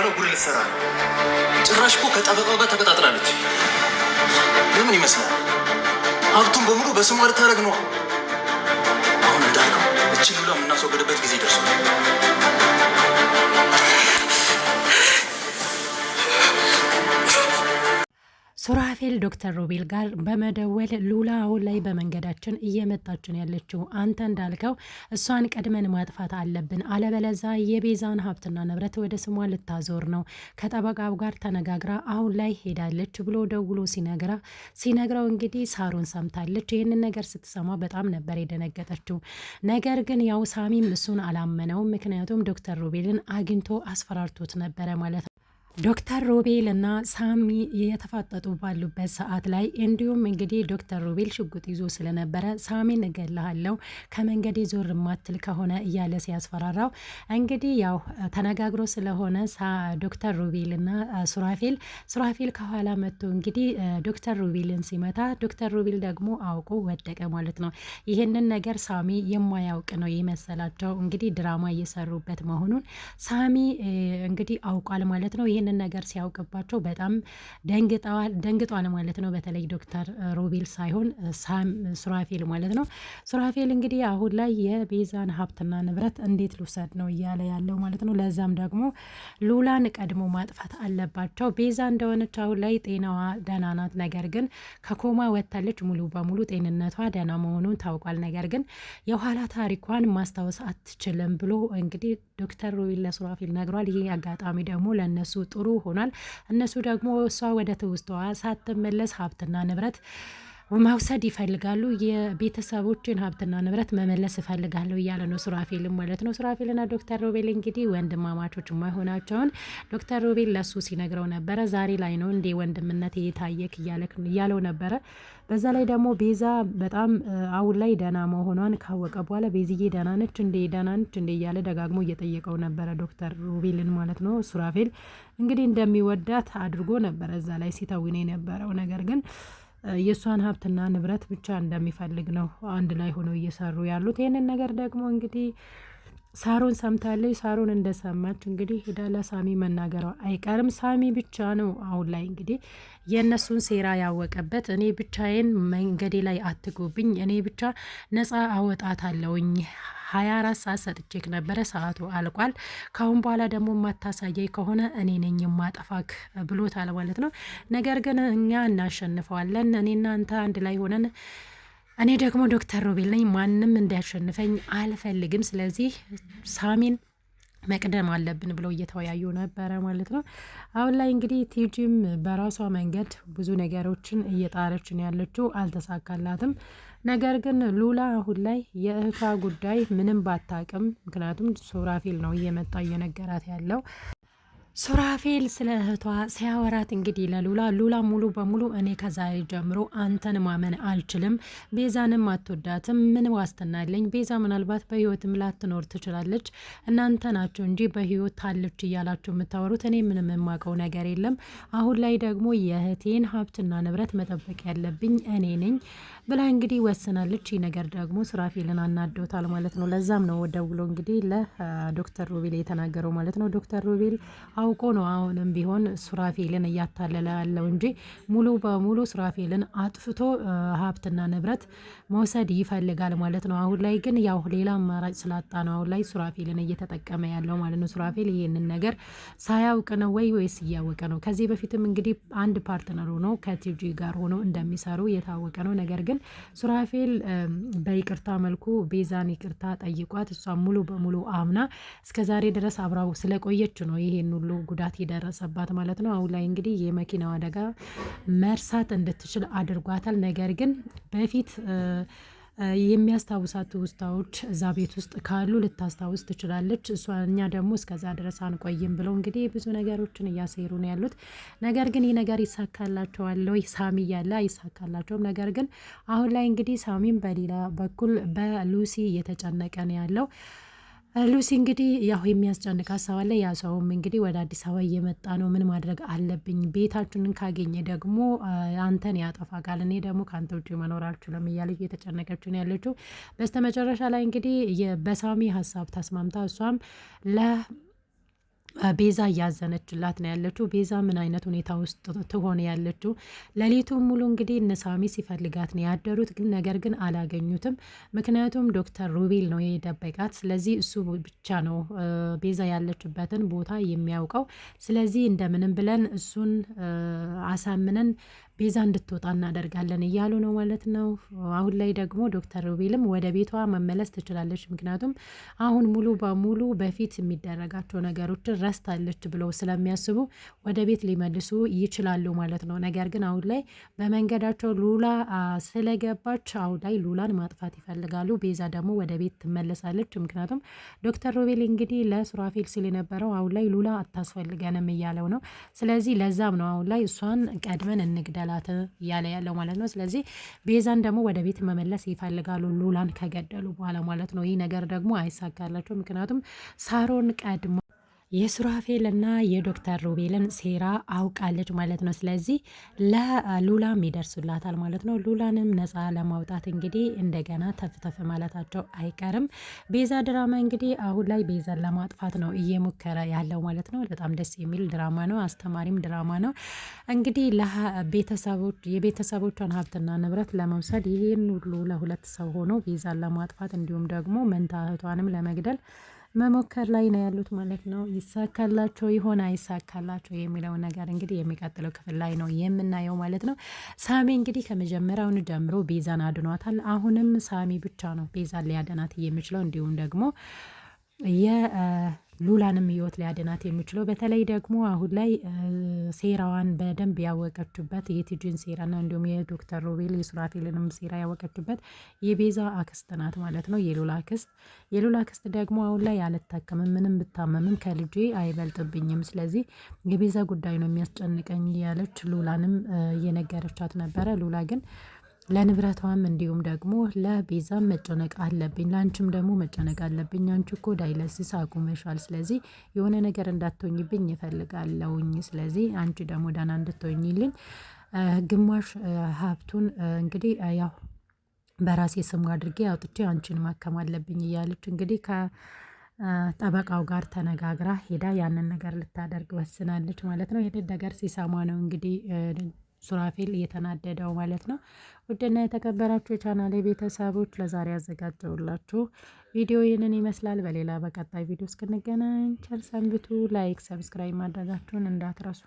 የሚባለው ጉድ ልትሰራ ነው። ጭራሽ እኮ ከጠበቃው ጋር ተቀጣጥላለች። ለምን ይመስላል? ሀብቱን በሙሉ በስሟ ልታደርግ ነው። አሁን እንዳልከው እችን ሉላ የምናስወገድበት ጊዜ ደርሷል። ሱራፌል ዶክተር ሮቤል ጋር በመደወል ሉላ አሁን ላይ በመንገዳችን እየመጣችን ያለችው አንተ እንዳልከው እሷን ቀድመን ማጥፋት አለብን፣ አለበለዛ የቤዛን ሀብትና ንብረት ወደ ስሟ ልታዞር ነው። ከጠበቃው ጋር ተነጋግራ አሁን ላይ ሄዳለች ብሎ ደውሎ ሲነግረው እንግዲህ ሳሮን ሰምታለች። ይህንን ነገር ስትሰማ በጣም ነበር የደነገጠችው። ነገር ግን ያው ሳሚም እሱን አላመነውም። ምክንያቱም ዶክተር ሮቤልን አግኝቶ አስፈራርቶት ነበረ ማለት ነው። ዶክተር ሮቤል እና ሳሚ የተፋጠጡ ባሉበት ሰዓት ላይ እንዲሁም እንግዲህ ዶክተር ሮቤል ሽጉጥ ይዞ ስለነበረ ሳሚን እገልሃለሁ ከመንገዴ ዞር ማትል ከሆነ እያለ ሲያስፈራራው እንግዲህ ያው ተነጋግሮ ስለሆነ ዶክተር ሮቤል እና ሱራፌል ከኋላ መጥቶ እንግዲህ ዶክተር ሮቤልን ሲመታ ዶክተር ሮቤል ደግሞ አውቆ ወደቀ ማለት ነው። ይህንን ነገር ሳሚ የማያውቅ ነው የመሰላቸው እንግዲህ ድራማ እየሰሩበት መሆኑን ሳሚ እንግዲህ አውቋል ማለት ነው። ይህንን ነገር ሲያውቅባቸው በጣም ደንግጧል ማለት ነው። በተለይ ዶክተር ሮቤል ሳይሆን ሱራፌል ማለት ነው። ሱራፌል እንግዲህ አሁን ላይ የቤዛን ሀብትና ንብረት እንዴት ልውሰድ ነው እያለ ያለው ማለት ነው። ለዛም ደግሞ ሉላን ቀድሞ ማጥፋት አለባቸው። ቤዛ እንደሆነች አሁን ላይ ጤናዋ ደህና ናት። ነገር ግን ከኮማ ወጥታለች። ሙሉ በሙሉ ጤንነቷ ደህና መሆኑን ታውቋል። ነገር ግን የኋላ ታሪኳን ማስታወስ አትችልም ብሎ እንግዲህ ዶክተር ሮቤል ለሱራፌል ነግሯል። ይህ አጋጣሚ ደግሞ ለእነሱ ጥሩ ሆኗል። እነሱ ደግሞ እሷ ወደ ትውስቷ ሳትመለስ ሀብትና ንብረት መውሰድ ይፈልጋሉ። የቤተሰቦችን ሀብትና ንብረት መመለስ እፈልጋለሁ እያለ ነው ሱራፌልም ማለት ነው። ሱራፌልና ዶክተር ሮቤል እንግዲህ ወንድማማቾች መሆናቸውን ዶክተር ሮቤል ለሱ ሲነግረው ነበረ። ዛሬ ላይ ነው እንዴ ወንድምነት እየታየክ እያለው ነበረ። በዛ ላይ ደግሞ ቤዛ በጣም አሁን ላይ ደህና መሆኗን ካወቀ በኋላ ቤዝዬ ደህና ነች እንዴ እያለ ደጋግሞ እየጠየቀው ነበረ ዶክተር ሮቤልን ማለት ነው። ሱራፌል እንግዲህ እንደሚወዳት አድርጎ ነበረ እዛ ላይ ሲተውን የነበረው ነገር ግን የእሷን ሀብትና ንብረት ብቻ እንደሚፈልግ ነው አንድ ላይ ሆነው እየሰሩ ያሉት። ይህንን ነገር ደግሞ እንግዲህ ሳሮን ሰምታለች። ሳሮን እንደሰማች እንግዲህ ሄዳ ለሳሚ መናገሯ አይቀርም። ሳሚ ብቻ ነው አሁን ላይ እንግዲህ የእነሱን ሴራ ያወቀበት። እኔ ብቻዬን መንገዴ ላይ አትጎብኝ፣ እኔ ብቻ ነፃ አወጣታለሁኝ 24 ሰዓት ሰጥቼክ ነበረ፣ ሰዓቱ አልቋል። ካሁን በኋላ ደግሞ የማታሳየኝ ከሆነ እኔ ነኝ የማጠፋክ ብሎታል ማለት ነው። ነገር ግን እኛ እናሸንፈዋለን፣ እኔና አንተ አንድ ላይ ሆነን እኔ ደግሞ ዶክተር ሮቤል ነኝ፣ ማንም እንዲያሸንፈኝ አልፈልግም። ስለዚህ ሳሚን መቅደም አለብን ብለው እየተወያዩ ነበረ ማለት ነው። አሁን ላይ እንግዲህ ቲጂም በራሷ መንገድ ብዙ ነገሮችን እየጣረች ነው ያለችው፣ አልተሳካላትም። ነገር ግን ሉላ አሁን ላይ የእህቷ ጉዳይ ምንም ባታቅም፣ ምክንያቱም ሱራፌል ነው እየመጣ እየነገራት ያለው። ሱራፌል ስለ እህቷ ሲያወራት እንግዲህ ሉላ ሙሉ በሙሉ እኔ ከዛሬ ጀምሮ አንተን ማመን አልችልም፣ ቤዛንም አትወዳትም፣ ምን ዋስትና አለኝ? ቤዛ ምናልባት በህይወትም ላትኖር ትችላለች፣ እናንተ ናቸው እንጂ በህይወት ታለች እያላችሁ የምታወሩት፣ እኔ ምንም የማውቀው ነገር የለም። አሁን ላይ ደግሞ የእህቴን ሀብትና ንብረት መጠበቅ ያለብኝ እኔ ነኝ ብላ እንግዲህ ወስናለች። ይህ ነገር ደግሞ ሱራፌልን አናዶታል ማለት ነው። ለዛም ነው ደውሎ እንግዲህ ለዶክተር ሮቤል የተናገረው ማለት ነው። ዶክተር ሮቤል አውቆ ነው አሁንም ቢሆን ሱራፌልን እያታለለ ያለው እንጂ ሙሉ በሙሉ ሱራፌልን አጥፍቶ ሀብትና ንብረት መውሰድ ይፈልጋል ማለት ነው። አሁን ላይ ግን ያው ሌላ አማራጭ ስላጣ ነው አሁን ላይ ሱራፌልን እየተጠቀመ ያለው ማለት ነው። ሱራፌል ይህንን ነገር ሳያውቅ ነው ወይስ እያወቀ ነው? ከዚህ በፊትም እንግዲህ አንድ ፓርትነር ሆኖ ከቲጂ ጋር ሆኖ እንደሚሰሩ የታወቀ ነው። ነገር ግን ሱራፌል በይቅርታ መልኩ ቤዛን ይቅርታ ጠይቋት እሷ ሙሉ በሙሉ አምና እስከዛሬ ድረስ አብራው ስለቆየች ነው ይሄን ሁሉ ጉዳት የደረሰባት ማለት ነው። አሁን ላይ እንግዲህ የመኪናው አደጋ መርሳት እንድትችል አድርጓታል። ነገር ግን በፊት የሚያስታውሳት ውስታዎች እዛ ቤት ውስጥ ካሉ ልታስታውስ ትችላለች። እኛ ደግሞ እስከዛ ድረስ አንቆይም ብለው እንግዲህ ብዙ ነገሮችን እያሴሩ ነው ያሉት። ነገር ግን ይህ ነገር ይሳካላቸዋል ወይ? ሳሚ እያለ አይሳካላቸውም። ነገር ግን አሁን ላይ እንግዲህ ሳሚም በሌላ በኩል በሉሲ እየተጨነቀ ነው ያለው። ሉሲ እንግዲህ ያው የሚያስጨንቅ ሀሳብ አለ። ያ ሰውም እንግዲህ ወደ አዲስ አበባ እየመጣ ነው፣ ምን ማድረግ አለብኝ? ቤታችንን ካገኘ ደግሞ አንተን ያጠፋቃል፣ እኔ ደግሞ ከአንተ ውጭ መኖር አልችልም እያለች እየተጨነቀች ነው ያለችው። በስተመጨረሻ ላይ እንግዲህ በሳሚ ሀሳብ ተስማምታ እሷም ቤዛ እያዘነችላት ነው ያለችው። ቤዛ ምን አይነት ሁኔታ ውስጥ ትሆን ያለችው? ሌሊቱን ሙሉ እንግዲህ እነ ሳሚ ሲፈልጋት ነው ያደሩት፣ ግን ነገር ግን አላገኙትም። ምክንያቱም ዶክተር ሮቤል ነው የደበቃት። ስለዚህ እሱ ብቻ ነው ቤዛ ያለችበትን ቦታ የሚያውቀው። ስለዚህ እንደምንም ብለን እሱን አሳምነን ቤዛ እንድትወጣ እናደርጋለን እያሉ ነው ማለት ነው። አሁን ላይ ደግሞ ዶክተር ሮቤልም ወደ ቤቷ መመለስ ትችላለች። ምክንያቱም አሁን ሙሉ በሙሉ በፊት የሚደረጋቸው ነገሮችን ረስታለች ብለው ስለሚያስቡ ወደ ቤት ሊመልሱ ይችላሉ ማለት ነው። ነገር ግን አሁን ላይ በመንገዳቸው ሉላ ስለገባች አሁን ላይ ሉላን ማጥፋት ይፈልጋሉ። ቤዛ ደግሞ ወደ ቤት ትመለሳለች። ምክንያቱም ዶክተር ሮቤል እንግዲህ ለሱራፌል ሲል የነበረው አሁን ላይ ሉላ አታስፈልገንም እያለው ነው። ስለዚህ ለዛም ነው አሁን ላይ እሷን ቀድመን እንግደላል እያለ ያለው ማለት ነው። ስለዚህ ቤዛን ደግሞ ወደ ቤት መመለስ ይፈልጋሉ ሉላን ከገደሉ በኋላ ማለት ነው። ይህ ነገር ደግሞ አይሳካላቸው። ምክንያቱም ሳሮን ቀድሞ የሱራፌል እና የዶክተር ሮቤልን ሴራ አውቃለች ማለት ነው። ስለዚህ ለሉላም ይደርሱላታል ማለት ነው። ሉላንም ነፃ ለማውጣት እንግዲህ እንደገና ተፍተፍ ማለታቸው አይቀርም። ቤዛ ድራማ እንግዲህ አሁን ላይ ቤዛን ለማጥፋት ነው እየሞከረ ያለው ማለት ነው። በጣም ደስ የሚል ድራማ ነው፣ አስተማሪም ድራማ ነው። እንግዲህ የቤተሰቦቿን ሀብትና ንብረት ለመውሰድ ይህን ሁሉ ለሁለት ሰው ሆኖ ቤዛን ለማጥፋት እንዲሁም ደግሞ መንታ እህቷንም ለመግደል መሞከር ላይ ነው ያሉት ማለት ነው። ይሳካላቸው ይሆን አይሳካላቸው የሚለው ነገር እንግዲህ የሚቀጥለው ክፍል ላይ ነው የምናየው ማለት ነው። ሳሚ እንግዲህ ከመጀመሪያውን ጀምሮ ቤዛን አድኗታል። አሁንም ሳሚ ብቻ ነው ቤዛን ሊያደናት የሚችለው እንዲሁም ደግሞ ሉላንም ህይወት ሊያድናት የሚችለው በተለይ ደግሞ አሁን ላይ ሴራዋን በደንብ ያወቀችበት የቲጂን ሴራና እንዲሁም የዶክተር ሮቤል የሱራፌልንም ሴራ ያወቀችበት የቤዛ አክስት ናት ማለት ነው። የሉላ አክስት ደግሞ አሁን ላይ አልታከምም፣ ምንም ብታመምም ከልጄ አይበልጥብኝም፣ ስለዚህ የቤዛ ጉዳይ ነው የሚያስጨንቀኝ ያለች ሉላንም እየነገረቻት ነበረ። ሉላ ግን ለንብረቷም እንዲሁም ደግሞ ለቤዛም መጨነቅ አለብኝ፣ ለአንቺም ደግሞ መጨነቅ አለብኝ። አንቺ እኮ ዳይለሲስ አቁመሻል፣ ስለዚህ የሆነ ነገር እንዳትሆኝብኝ ይፈልጋለውኝ። ስለዚህ አንቺ ደግሞ ደህና እንድትሆኝልኝ ግማሽ ሀብቱን እንግዲህ ያው በራሴ ስሙ አድርጌ አውጥቼ አንቺን ማከም አለብኝ እያለች እንግዲህ ጠበቃው ጋር ተነጋግራ ሄዳ ያንን ነገር ልታደርግ ወስናለች ማለት ነው። ይህንን ነገር ሲሰማ ነው እንግዲህ ሱራፌል እየተናደደው ማለት ነው። ውድና የተከበራችሁ የቻናሌ ቤተሰቦች ለዛሬ ያዘጋጀውላችሁ ቪዲዮ ይህንን ይመስላል። በሌላ በቀጣይ ቪዲዮ እስክንገናኝ ቸር ሰንብቱ። ላይክ፣ ሰብስክራይብ ማድረጋችሁን እንዳትረሱ።